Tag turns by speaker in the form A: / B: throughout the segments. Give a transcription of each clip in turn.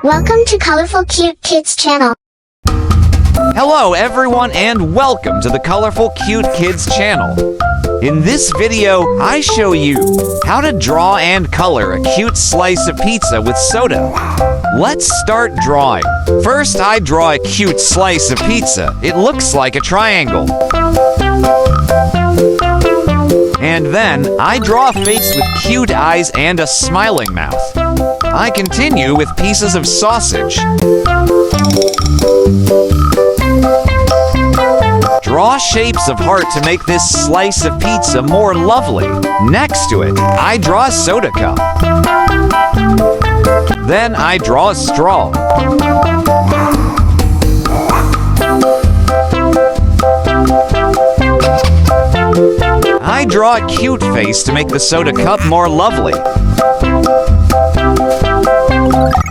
A: Welcome to Colorful Cute Kids Channel.
B: Hello everyone and welcome to the Colorful Cute Kids channel. In this video, I show you how to draw and color a cute slice of pizza with soda. Let's start drawing. First, I draw a cute slice of pizza. It looks like a triangle. And then, I draw a face with cute eyes and a smiling mouth. I continue with pieces of sausage. Draw shapes of heart to make this slice of pizza more lovely. Next to it, I draw a soda cup. Then I draw a straw. I draw a cute face to make the soda cup more lovely.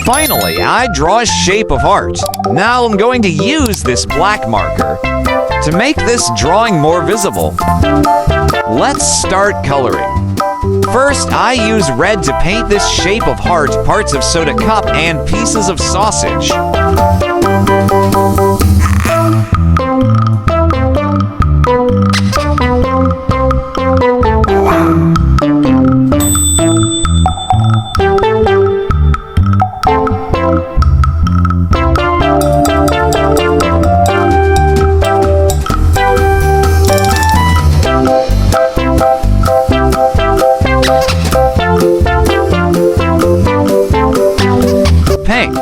B: Finally, I draw a shape of heart. Now I'm going to use this black marker to make this drawing more visible. Let's start coloring. First, I use red to paint this shape of heart, parts of soda cup, and pieces of sausage. Pink.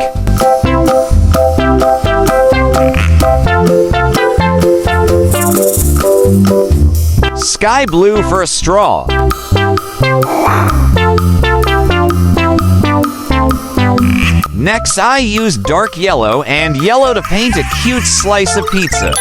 B: Sky blue for a straw. Next, I use dark yellow and yellow to paint a cute slice of pizza.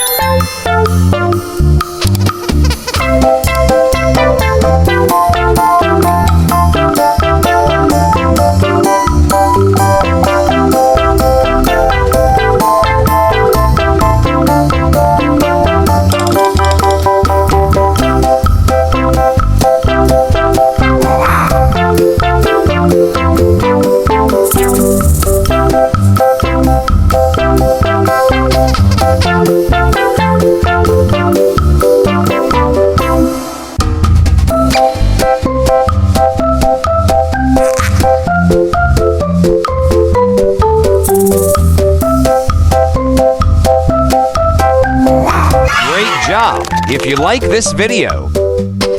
B: Great job! If you like this video,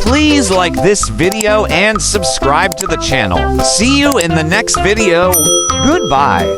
B: please like this video and subscribe to the channel. See you in the next video. Goodbye.